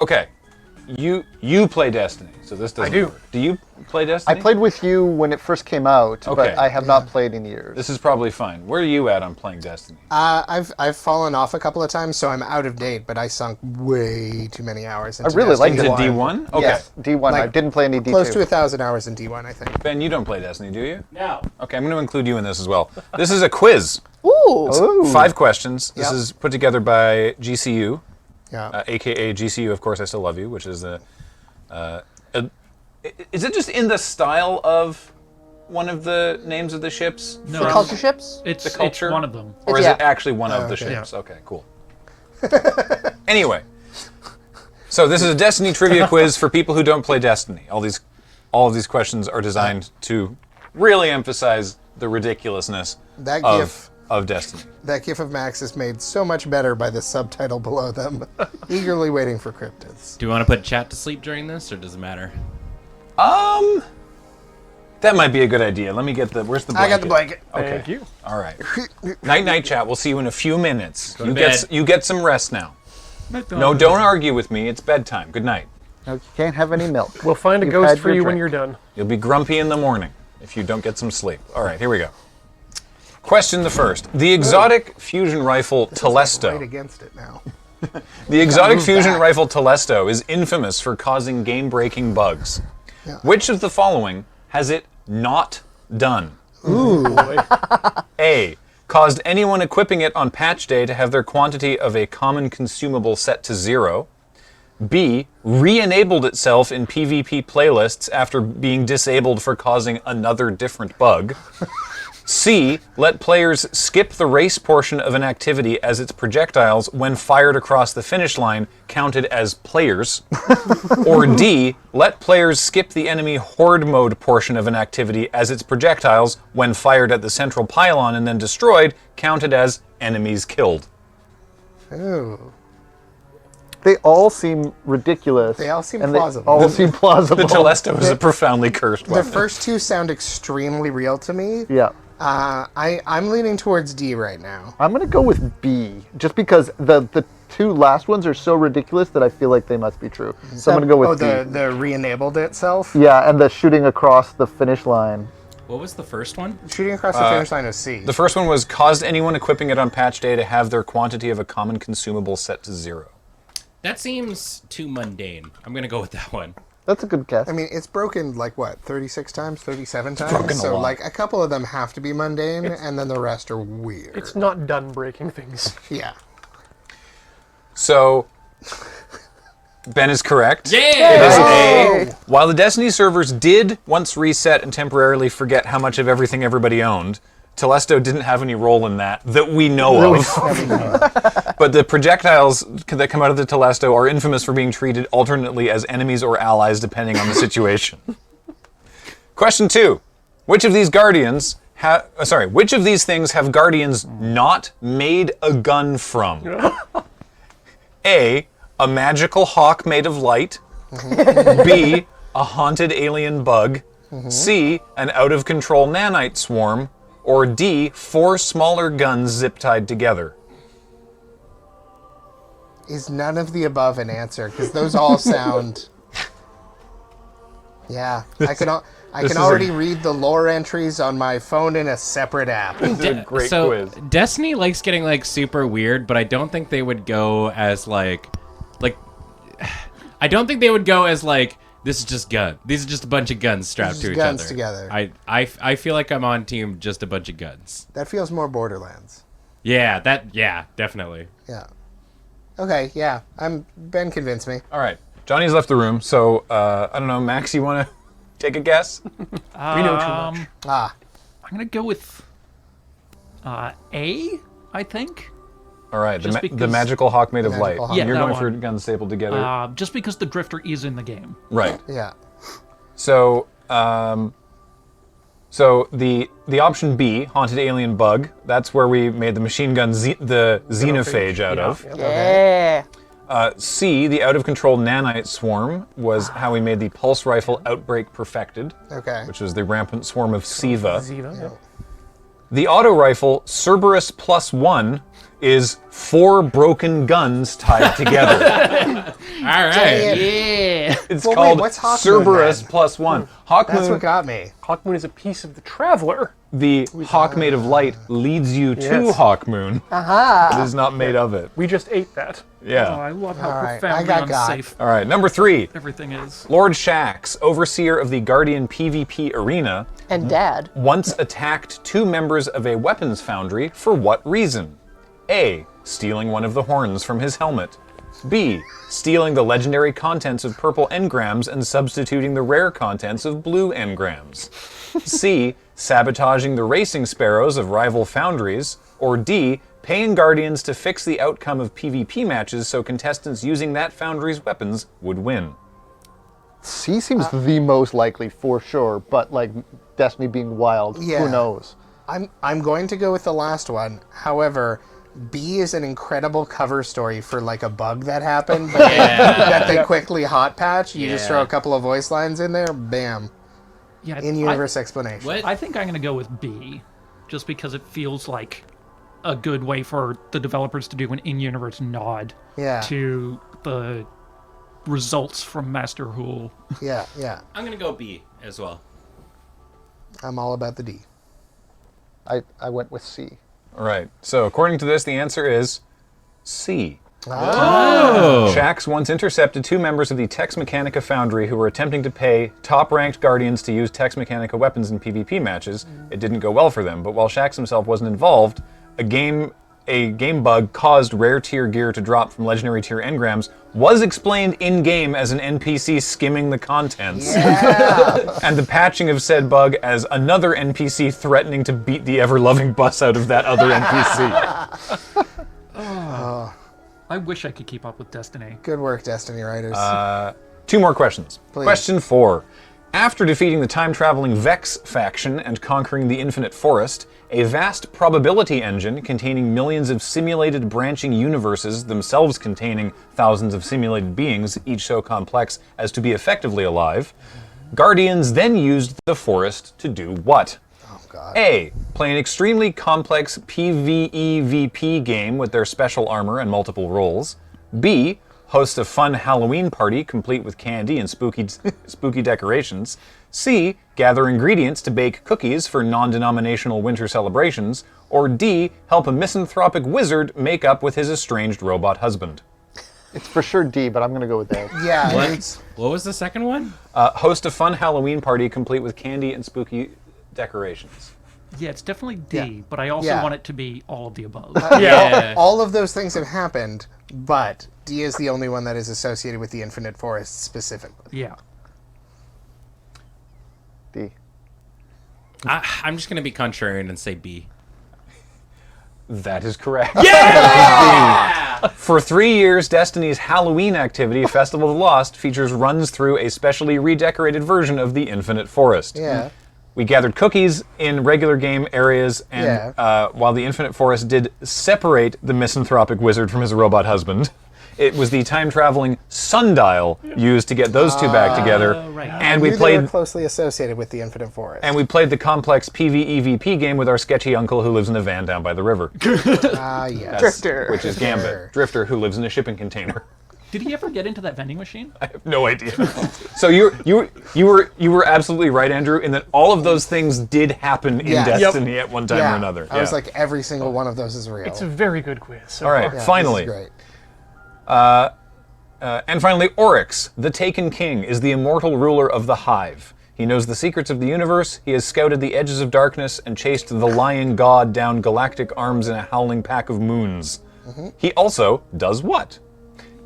Okay. You play Destiny, so this doesn't work. Do you play Destiny? I played with you when it first came out, but I have not played in years. This is probably fine. Where are you at on playing Destiny? I've fallen off a couple of times, so I'm out of date, but I sunk way too many hours into I really like Into D1? Okay. Yes, D1. I didn't play any D2. Close to 1,000 hours in D1, I think. Ben, you don't play Destiny, do you? No. Okay, I'm going to include you in this as well. This is a quiz. Ooh. 5 questions. This is put together by GCU, Yeah. a.k.a. GCU, Of Course I Still Love You, which is the... is it just in the style of one of the names of the ships? No. The culture ships? It's The culture? It's one of them. Or is Yeah. it actually one of the okay. ships? Okay, cool. Anyway, so this is a Destiny trivia quiz for people who don't play Destiny. All of these questions are designed to really emphasize the ridiculousness That of Destiny. That gif of Max is made so much better by the subtitle below them. Eagerly waiting for cryptids. Do you want to put chat to sleep during this, or does it matter? That might be a good idea. Let me get the. Where's the blanket? I got the blanket. Okay. Thank you. All right. Night, chat. We'll see you in a few minutes. Go to bed. You get some rest now. No, don't argue with me. It's bedtime. Good night. No, you can't have any milk. We'll find a You've ghost had for your you when drink. you're done. You'll be grumpy in the morning if you don't get some sleep. All right, here we go. Question the first. The exotic fusion rifle Right Telesto. against it now. The exotic move fusion back. rifle Telesto is infamous for causing game-breaking bugs. Yeah. Which of the following has it not done? Ooh. A. Caused anyone equipping it on patch day to have their quantity of a common consumable set to 0. B. Re-enabled itself in PvP playlists after being disabled for causing another different bug. C. Let players skip the race portion of an activity as its projectiles, when fired across the finish line, counted as players. Or D. Let players skip the enemy horde mode portion of an activity as its projectiles, when fired at the central pylon and then destroyed, counted as enemies killed. Ooh. They all seem ridiculous. They all seem and plausible. They all seem plausible. The Telesto is a profoundly cursed The weapon. first two sound extremely real to me. Yeah. I'm leaning towards D right now. I'm going to go with B, just because the two last ones are so ridiculous that I feel like they must be true. So I'm going to go with B. the re-enabled itself? Yeah, and the shooting across the finish line. What was the first one? Shooting across the finish line is C. The first one was caused anyone equipping it on patch day to have their quantity of a common consumable set to 0. That seems too mundane. I'm gonna go with that one. That's a good guess. I mean, it's broken like what, 36 times, 37 times? broken a So lot. like a couple of them have to be mundane, and then the rest are weird. It's not done breaking things. Yeah. So, Ben is correct. Yeah! It is A. While the Destiny servers did once reset and temporarily forget how much of everything everybody owned, Telesto didn't have any role in that we know of. But the projectiles that come out of the Telesto are infamous for being treated alternately as enemies or allies depending on the situation. Question 2. Which of these things have Guardians not made a gun from? A. A magical hawk made of light. B. A haunted alien bug. C. An out-of-control nanite swarm. Or D. 4 smaller guns zip-tied together. Is none of the above an answer? Because those all sound... Yeah. I can already read the lore entries on my phone in a separate app. This is a great so quiz. Destiny likes getting like super weird, but I don't think they would go as like I don't think they would go as like, this is just gun. These are just a bunch of guns strapped Just to each guns other. together. I feel like I'm on team just a bunch of guns. That feels more Borderlands. Yeah, definitely. Yeah. Okay, yeah. Ben convinced me. All right. Johnny's left the room, so I don't know. Max, you want to take a guess? We know too much. Ah. I'm going to go with A, I think. All right. Just The because- magical hawk made of light. Magical hawk. Yeah, You're that going for one. guns stapled together. Just because the Drifter is in the game. Right. Yeah. So, the option B, haunted alien bug, that's where we made the machine gun, the xenophage out of. Yeah. C, the out-of-control nanite swarm, was how we made the pulse rifle outbreak perfected, Okay. which was the rampant swarm of Siva. Ziva, yeah. The auto rifle Cerberus +1 is 4 broken guns tied together. All right. Yeah. It's Well, wait, called what's Hawk Moon, Cerberus then? +1. Hawk That's Moon, what got me. Hawkmoon is a piece of the Traveler. the Hawk made of light, leads you to Yes. Hawk Moon. It is not made of it. We just ate that. Oh, Yeah. I love how All right, I profoundly got God. unsafe All right, number 3. everything is. Lord Shaxx, overseer of the Guardian PvP arena, And Dad. once attacked 2 members of a weapons foundry for what reason? A. Stealing one of the horns from his helmet. B. Stealing the legendary contents of purple engrams and substituting the rare contents of blue engrams. C. Sabotaging the racing sparrows of rival foundries. Or D. Paying Guardians to fix the outcome of PvP matches so contestants using that foundry's weapons would win. C seems the most likely for sure, but like Destiny being wild, Yeah. who knows? I'm going to go with the last one. However, B is an incredible cover story for like a bug that happened, but that they quickly hot patch. You just Yeah. throw a couple of voice lines in there, bam, Yeah, in-universe explanation. What? I think I'm going to go with B, just because it feels like a good way for the developers to do an in-universe nod Yeah. to the results from Master Hool. Yeah. I'm gonna go B as well. I'm all about the D. I went with C. All right, so according to this, the answer is C. Oh. Shaxx once intercepted 2 members of the Tex Mechanica Foundry who were attempting to pay top-ranked Guardians to use Tex Mechanica weapons in PvP matches. It didn't go well for them, but while Shaxx himself wasn't involved, a game bug caused rare tier gear to drop from legendary tier engrams was explained in-game as an NPC skimming the contents. And the patching of said bug as another NPC threatening to beat the ever-loving bus out of that other NPC. I wish I could keep up with Destiny. Good work, Destiny writers. 2 more questions. Please. Question 4. After defeating the time-traveling Vex faction and conquering the Infinite Forest, a vast probability engine containing millions of simulated branching universes, themselves containing thousands of simulated beings, each so complex as to be effectively alive, Guardians then used the forest to do what? oh God. A. Play an extremely complex PvEVP game with their special armor and multiple roles. B. Host a fun Halloween party complete with candy and spooky decorations. C. Gather ingredients to bake cookies for non-denominational winter celebrations. Or D. Help a misanthropic wizard make up with his estranged robot husband. It's for sure D, but I'm going to go with A. Yeah. What? It's, What was the second one? Host a fun Halloween party complete with candy and spooky decorations. Yeah, it's definitely D, Yeah. but I also Yeah. want it to be all of the above. Yeah. all of those things have happened, but D is the only one that is associated with the Infinite Forest specifically. Yeah. D. I'm just gonna be contrarian and say B. That is correct. Yeah! For 3 years, Destiny's Halloween activity, Festival of the Lost, features runs through a specially redecorated version of the Infinite Forest. Yeah. We gathered cookies in regular game areas, and while the Infinite Forest did separate the misanthropic wizard from his robot husband, it was the time-traveling sundial used to get those 2 back together. right. And They we were played closely associated with the Infinite Forest. the complex PvEVP game with our sketchy uncle who lives in a van down by the river. Yes. Drifter. Which is Gambit. Drifter who lives in a shipping container. Did he ever get into that vending machine? I have no idea. So you were absolutely right, Andrew, in that all of those things did happen in Yeah. Yep. Destiny at one time Yeah. or another. I was like, every single one of those is real. It's a very good quiz. So all right, far. Yeah, finally. This is great. And finally, Oryx, the Taken King, is the immortal ruler of the Hive. He knows the secrets of the universe, he has scouted the edges of darkness, and chased the lying god down galactic arms in a howling pack of moons. He also does what?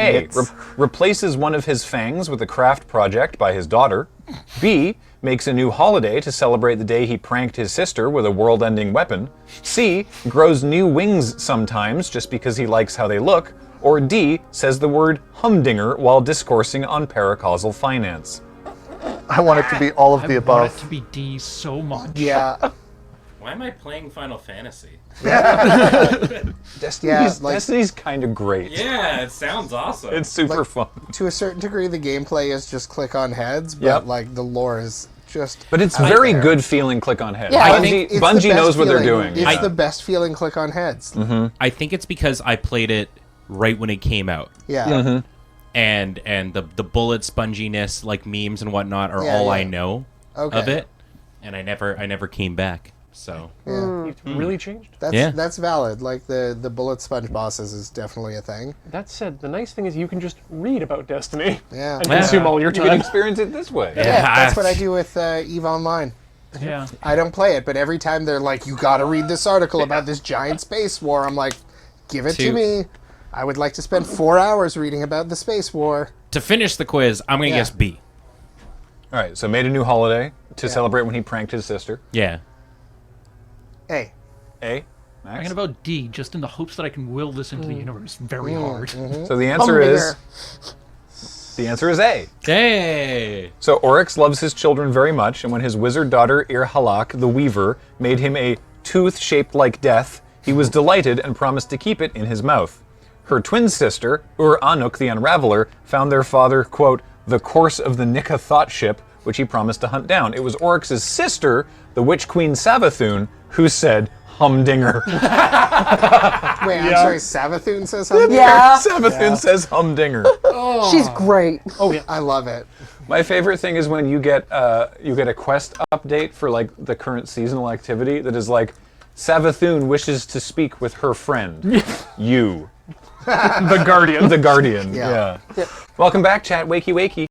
A. Replaces one of his fangs with a craft project by his daughter. B. Makes a new holiday to celebrate the day he pranked his sister with a world-ending weapon. C. Grows new wings sometimes just because he likes how they look. Or D. Says the word humdinger while discoursing on paracausal finance. I want it to be all of the I above. want it to be D so much. Yeah. Why am I playing Final Fantasy? Destiny's kind of great. Yeah, it sounds awesome. It's super fun. To a certain degree, the gameplay is just click on heads, but Yep. like the lore is Just. But it's out very there. good feeling click on heads. Yeah, I Bungie, think it's the Bungie best knows what they're feeling. doing. It's the best feeling click on heads. I think it's because I played it right when it came out. Yeah. And the bullet sponginess, like memes and whatnot, are Yeah, all yeah. I know Okay. of it. And I never came back. So Yeah. It's really changed. That's valid. Like the bullet sponge bosses is definitely a thing. That said, the nice thing is you can just read about Destiny Yeah. and consume all your You can time. experience it this way. Yeah, that's what I do with EVE Online. Yeah. I don't play it, but every time they're like, "You got to read this article about this giant space war," I'm like, "Give it to To- me." I would like to spend 4 hours reading about the space war. To finish the quiz, I'm gonna Yeah. guess B. All right, so made a new holiday to celebrate when he pranked his sister. Yeah. Hey, A. I'm Max? gonna vote D, just in the hopes that I can will this into the universe very hard. So the answer is A. Hey. So Oryx loves his children very much, and when his wizard daughter Ir-Halak, the Weaver, made him a tooth shaped like death, he was delighted and promised to keep it in his mouth. Her twin sister, Ur-Anuk the Unraveler, found their father, quote, the course of the Nika thought ship, which he promised to hunt down. It was Oryx's sister, the witch queen Savathun, who said, humdinger. wait, I'm sorry, Savathun says something? Yeah, Savathun says humdinger. she's great. Oh yeah. I love it. My favorite thing is when you get a quest update for like the current seasonal activity that is like, Savathun wishes to speak with her friend. You. The Guardian. The Guardian. Yeah. Yeah. Welcome back, chat. Wakey wakey.